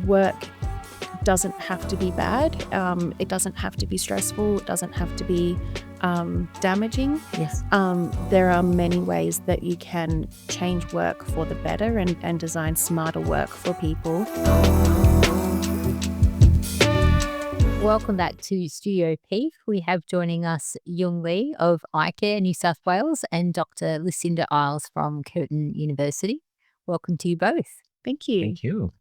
work doesn't have to be bad. It doesn't have to be stressful. It doesn't have to be damaging. Yes. There are many ways that you can change work for the better and design smarter work for people. Welcome back to Studio PIEF. We have joining us Yeong Lee of icare New South Wales and Dr. Lucinda Iles from Curtin University. Welcome to you both. Thank you. Thank you.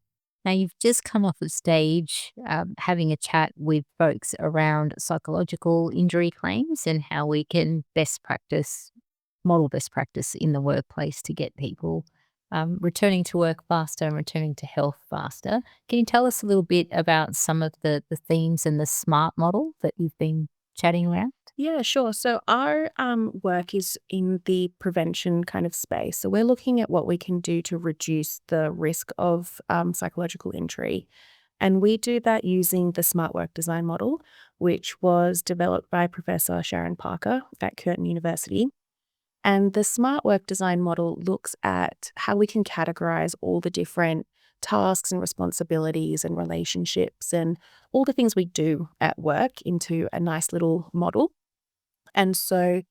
Now, you've just come off the stage having a chat with folks around psychological injury claims and how we can model best practice in the workplace to get people returning to work faster and returning to health faster. Can you tell us a little bit about some of the themes and the SMART model that you've been chatting around? Yeah, sure. So our work is in the prevention kind of space. So we're looking at what we can do to reduce the risk of psychological injury. And we do that using the SMART work design model, which was developed by Professor Sharon Parker at Curtin University. And the SMART work design model looks at how we can categorize all the different tasks and responsibilities and relationships and all the things we do at work into a nice little model. And so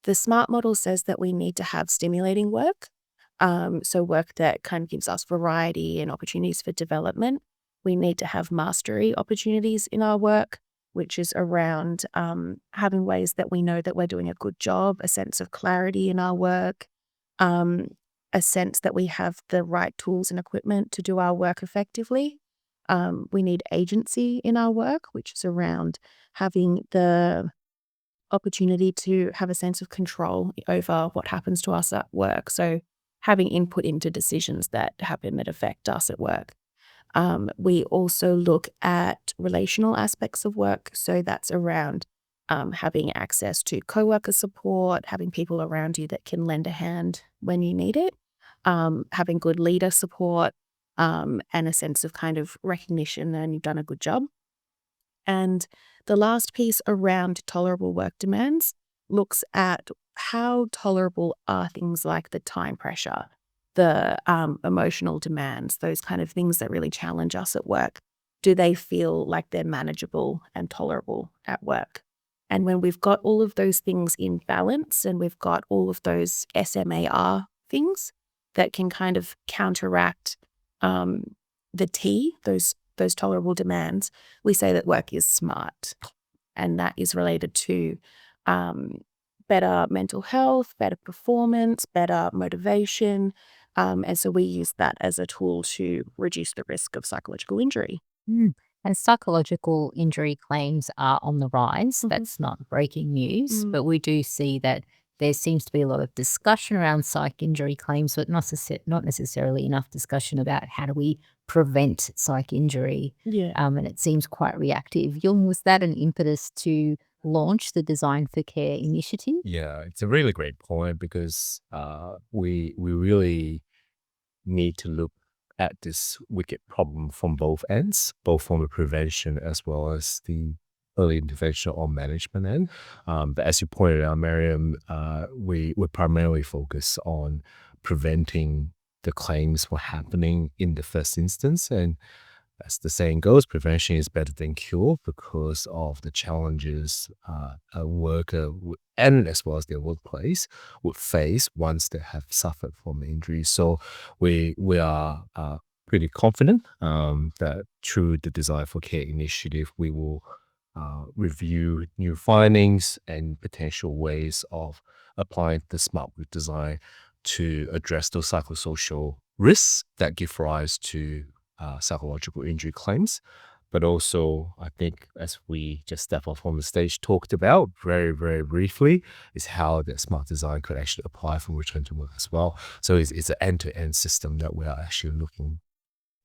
the SMART model says that we need to have stimulating work, so work that kind of gives us variety and opportunities for development. We need to have mastery opportunities in our work, which is around having ways that we know that we're doing a good job, a sense of clarity in our work, a sense that we have the right tools and equipment to do our work effectively. We need agency in our work, which is around having the opportunity to have a sense of control over what happens to us at work. So having input into decisions that happen that affect us at work. We also look at relational aspects of work. So that's around having access to coworker support, having people around you that can lend a hand when you need it, having good leader support, and a sense of kind of recognition and you've done a good job. And the last piece around tolerable work demands looks at how tolerable are things like the time pressure, the emotional demands, those kind of things that really challenge us at work. Do they feel like they're manageable and tolerable at work? And when we've got all of those things in balance and we've got all of those SMAR things that can kind of counteract the T, those tolerable demands, we say that work is smart. And that is related to better mental health, better performance, better motivation. And so we use that as a tool to reduce the risk of psychological injury. And psychological injury claims are on the rise. Mm-hmm. That's not breaking news, but we do see that there seems to be a lot of discussion around psych injury claims, but not necessarily enough discussion about how do we prevent psych injury. Yeah. And it seems quite reactive. Yeong, was that an impetus to launch the Design for Care initiative? Yeah, it's a really great point because we really need to look at this wicked problem from both ends, both from the prevention as well as the early intervention or management end. But as you pointed out, Miriam, we primarily focus on preventing the claims from happening in the first instance. And as the saying goes, prevention is better than cure because of the challenges a worker and as well as their workplace would face once they have suffered from injury. So we are pretty confident that through the Design for Care initiative, we will review new findings and potential ways of applying the SMART work design to address those psychosocial risks that give rise to psychological injury claims. But also, I think as we just step off on the stage, talked about very, very briefly, is how the SMART design could actually apply for return to work as well. So it's an end-to-end system that we are actually looking.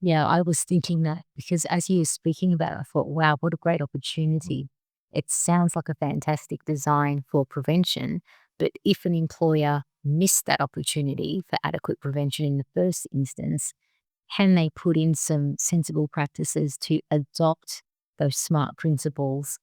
Yeah, I was thinking that because as you were speaking about it, I thought, wow, what a great opportunity. It sounds like a fantastic design for prevention, but if an employer missed that opportunity for adequate prevention in the first instance, can they put in some sensible practices to adopt those SMART principles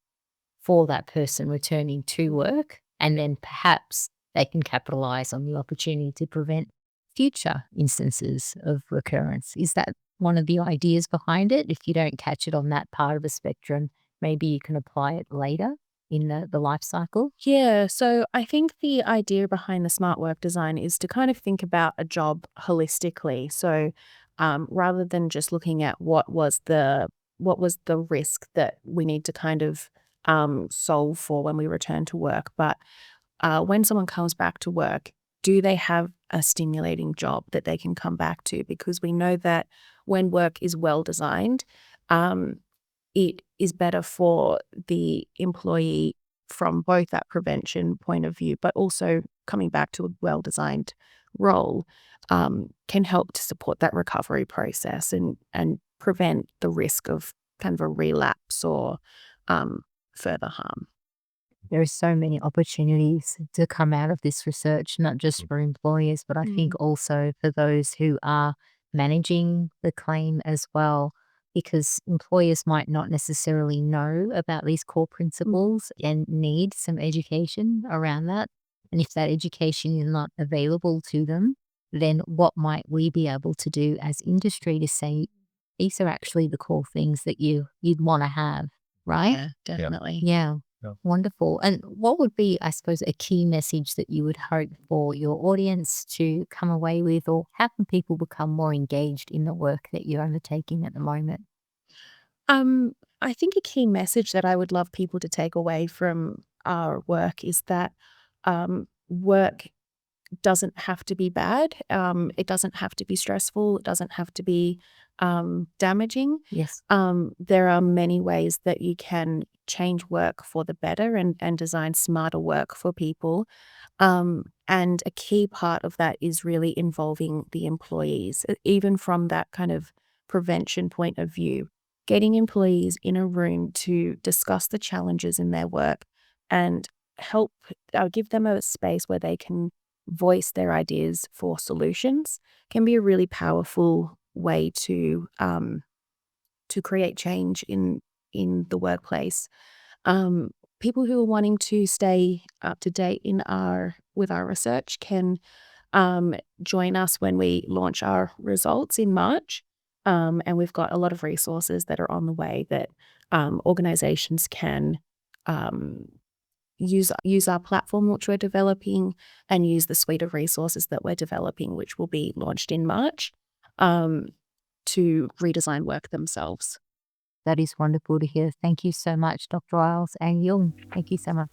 for that person returning to work? And then perhaps they can capitalize on the opportunity to prevent future instances of recurrence. Is that one of the ideas behind it. If you don't catch it on that part of the spectrum, maybe you can apply it later in the life cycle. Yeah, so I think the idea behind the smart work design is to kind of think about a job holistically. So rather than just looking at what was the risk that we need to kind of solve for when we return to work, but when someone comes back to work, do they have a stimulating job that they can come back to? Because we know that when work is well designed, um, it is better for the employee from both that prevention point of view, but also coming back to a well designed role can help to support that recovery process and prevent the risk of kind of a relapse or further harm. There are so many opportunities to come out of this research, not just for employers, but I think also for those who are managing the claim as well, because employers might not necessarily know about these core principles and need some education around that. And if that education is not available to them, then what might we be able to do as industry to say, these are actually the core things that you'd want to have, right? Yeah, definitely. Yeah. Yeah. Wonderful. And what would be, I suppose, a key message that you would hope for your audience to come away with, or how can people become more engaged in the work that you're undertaking at the moment? I think a key message that I would love people to take away from our work is that work doesn't have to be bad. It doesn't have to be stressful. It doesn't have to be damaging. Yes. There are many ways that you can change work for the better and design smarter work for people. And a key part of that is really involving the employees, even from that kind of prevention point of view, getting employees in a room to discuss the challenges in their work and help give them a space where they can voice their ideas for solutions can be a really powerful way to create change in the workplace. People who are wanting to stay up to date with our research can join us when we launch our results in March. And we've got a lot of resources that are on the way that organizations can um, use our platform which we're developing and use the suite of resources that we're developing, which will be launched in March, to redesign work themselves. That is wonderful to hear. Thank you so much, Dr. Iles and Yeong. Thank you so much.